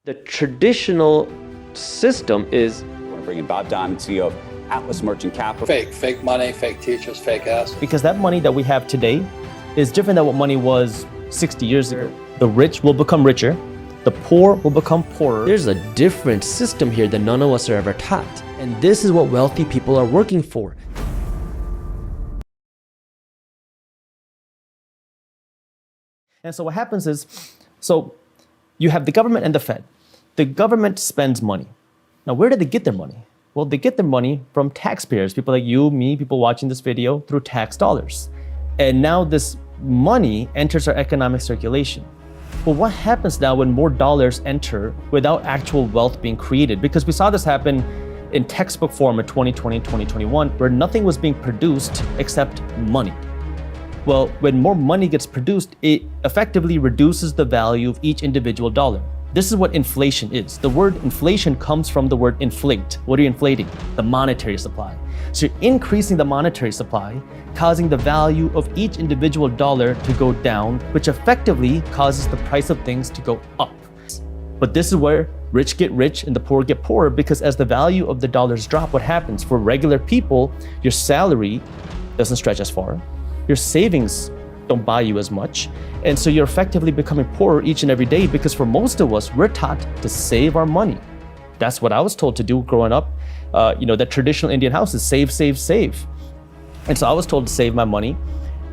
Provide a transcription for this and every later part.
The traditional system is... We're bringing Bob Diamond, CEO of Atlas Merchant Capital. Fake money, fake teachers, fake ass. Because that money that we have today is different than what money was 60 years ago. The rich will become richer, the poor will become poorer. There's a different system here that none of us are ever taught. And this is what wealthy people are working for. And so what happens is, so you have the government and the Fed. The government spends money. Now, where do they get their money? Well, they get their money from taxpayers, people like you, me, people watching this video, through tax dollars. And now this money enters our economic circulation. Well, what happens now when more dollars enter without actual wealth being created? Because we saw this happen in textbook form in 2020 and 2021, where nothing was being produced except money. Well, when more money gets produced, it effectively reduces the value of each individual dollar. This is what inflation is. The word inflation comes from the word inflate. What are you inflating? The monetary supply. So you're increasing the monetary supply, causing the value of each individual dollar to go down, which effectively causes the price of things to go up. But this is where rich get rich and the poor get poorer, because as the value of the dollars drop, what happens? For regular people, your salary doesn't stretch as far. Your savings don't buy you as much. And so you're effectively becoming poorer each and every day, because for most of us, we're taught to save our money. That's what I was told to do growing up. That traditional Indian house is save, save, save. And so I was told to save my money,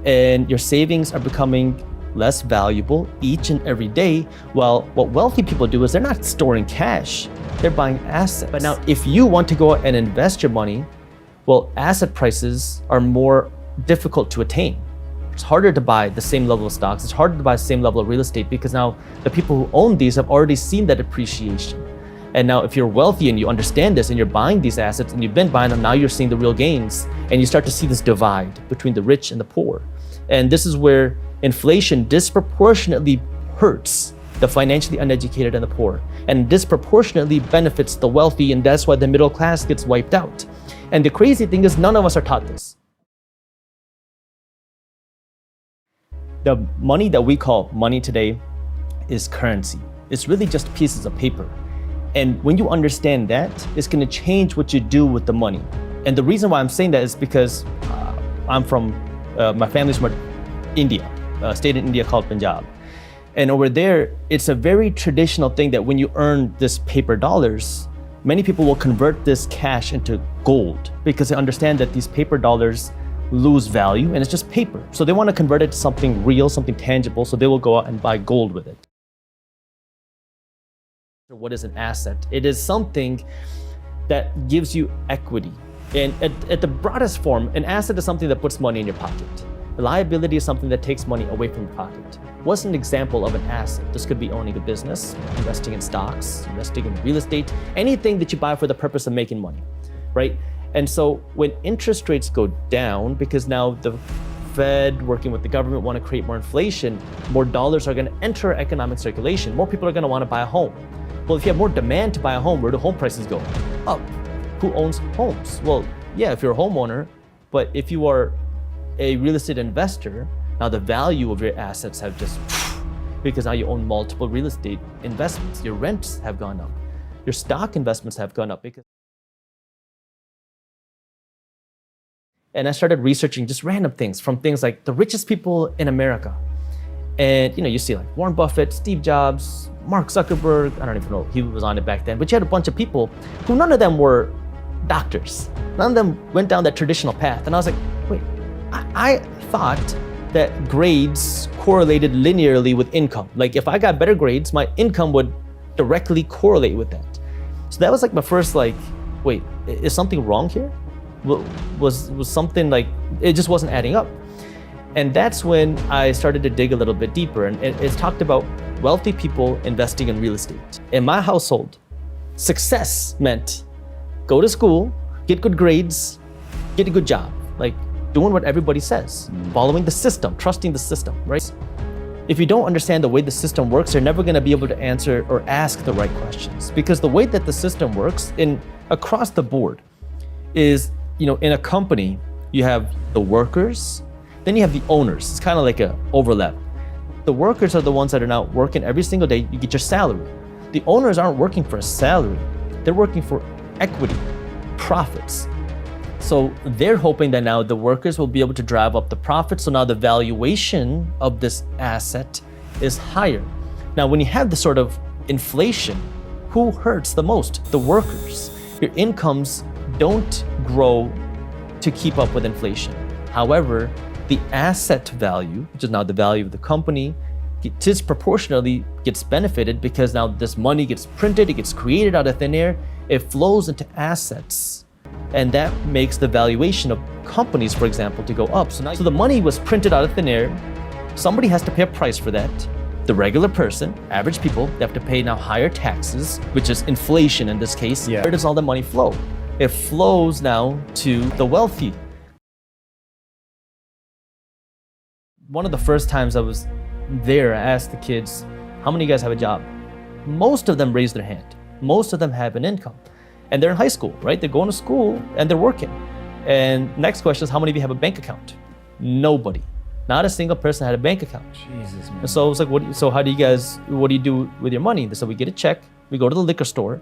and your savings are becoming less valuable each and every day. Well, what wealthy people do is they're not storing cash, they're buying assets. But now, if you want to go out and invest your money, well, asset prices are more difficult to attain. It's harder to buy the same level of stocks. It's harder to buy the same level of real estate, because now the people who own these have already seen that appreciation. And now if you're wealthy and you understand this and you're buying these assets and you've been buying them, now you're seeing the real gains, and you start to see this divide between the rich and the poor. And this is where inflation disproportionately hurts the financially uneducated and the poor, and disproportionately benefits the wealthy, and that's why the middle class gets wiped out. And the crazy thing is, none of us are taught this. The money that we call money today is currency. It's really just pieces of paper. And when you understand that, it's gonna change what you do with the money. And the reason why I'm saying that is because my family's from India, a state in India called Punjab. And over there, it's a very traditional thing that when you earn this paper dollars, many people will convert this cash into gold, because they understand that these paper dollars lose value and it's just paper. So they want to convert it to something real, something tangible, so they will go out and buy gold with it. What is an asset? It is something that gives you equity. And at the broadest form, an asset is something that puts money in your pocket. A liability is something that takes money away from your pocket. What's an example of an asset? This could be owning a business, investing in stocks, investing in real estate, anything that you buy for the purpose of making money, right? And so when interest rates go down, because now the Fed working with the government want to create more inflation, more dollars are going to enter economic circulation. More people are going to want to buy a home. Well, if you have more demand to buy a home, where do home prices go? Up. Who owns homes? Well, yeah, if you're a homeowner, but if you are a real estate investor, now the value of your assets have just, because now you own multiple real estate investments. Your rents have gone up. Your stock investments have gone up. And I started researching just random things, from things like the richest people in America. And you see like Warren Buffett, Steve Jobs, Mark Zuckerberg, I don't even know, he was on it back then, but you had a bunch of people who none of them were doctors. None of them went down that traditional path. And I was like, wait, I thought that grades correlated linearly with income. Like if I got better grades, my income would directly correlate with that. So that was like my first wait, is something wrong here? Was something like, it just wasn't adding up. And that's when I started to dig a little bit deeper, and it's talked about wealthy people investing in real estate. In my household, success meant go to school, get good grades, get a good job, like doing what everybody says, following the system, trusting the system, right? If you don't understand the way the system works, you're never gonna be able to answer or ask the right questions, because the way that the system works across the board is, in a company, you have the workers, then you have the owners. It's kind of like an overlap. The workers are the ones that are now working every single day. You get your salary. the owners aren't working for a salary. They're working for equity, profits. So they're hoping that now the workers will be able to drive up the profits. So now the valuation of this asset is higher. Now, when you have this sort of inflation, who hurts the most? The workers. Your incomes don't grow to keep up with inflation. However, the asset value, which is now the value of the company, disproportionately gets benefited because now this money gets printed, it gets created out of thin air, it flows into assets. And that makes the valuation of companies, for example, to go up. So the money was printed out of thin air. Somebody has to pay a price for that. The regular person, average people, they have to pay now higher taxes, which is inflation in this case. Yeah. Where does all the money flow? It flows now to the wealthy. One of the first times I was there, I asked the kids, how many of you guys have a job? Most of them raised their hand. Most of them have an income. And they're in high school, right? They're going to school and they're working. And next question is, how many of you have a bank account? Nobody. Not a single person had a bank account. Jesus, man. And so I was like, what do you do with your money? So we get a check, we go to the liquor store,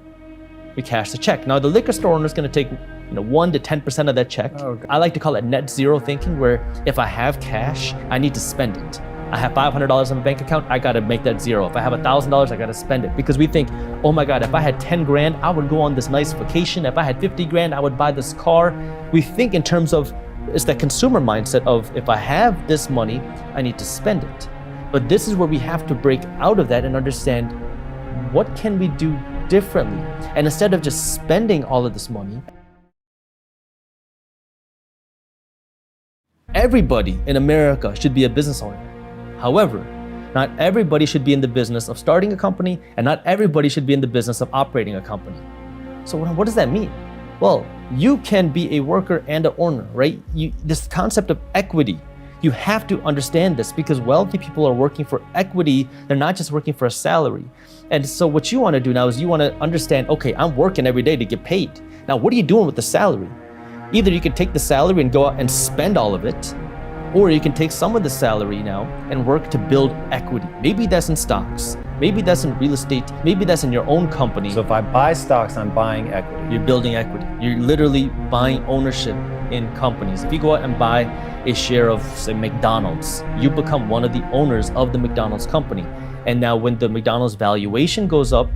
we cash the check. Now the liquor store owner is going to take 1 to 10% of that check. Okay. I like to call it net zero thinking, where if I have cash, I need to spend it. I have $500 in my bank account, I gotta make that zero. If I have $1,000, I gotta spend it. Because we think, oh my God, if I had 10 grand, I would go on this nice vacation. If I had 50 grand, I would buy this car. We think in terms of, it's that consumer mindset of, if I have this money, I need to spend it. But this is where we have to break out of that and understand, what can we do differently? And instead of just spending all of this money, everybody in America should be a business owner. However, not everybody should be in the business of starting a company, and not everybody should be in the business of operating a company. So what does that mean? Well, you can be a worker and an owner, right? This concept of equity, you have to understand this, because wealthy people are working for equity. They're not just working for a salary. And so what you want to do now is you want to understand, okay, I'm working every day to get paid. Now, what are you doing with the salary? Either you can take the salary and go out and spend all of it, or you can take some of the salary now and work to build equity. Maybe that's in stocks, maybe that's in real estate, maybe that's in your own company. So if I buy stocks, I'm buying equity. You're building equity. You're literally buying ownership in companies. If you go out and buy a share of, say, McDonald's, you become one of the owners of the McDonald's company. And now when the McDonald's valuation goes up,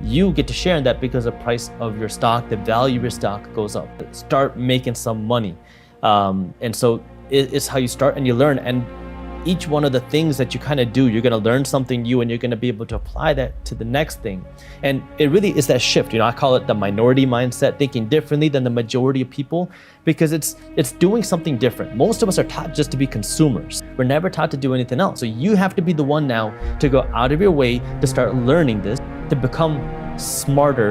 you get to share in that, because the price of your stock, the value of your stock goes up. Start making some money. And so it's how you start and you learn. And each one of the things that you kind of do, you're going to learn something new, and you're going to be able to apply that to the next thing. And it really is that shift. I call it the minority mindset, thinking differently than the majority of people, because it's doing something different. Most of us are taught just to be consumers. We're never taught to do anything else. So you have to be the one now to go out of your way to start learning this, to become smarter.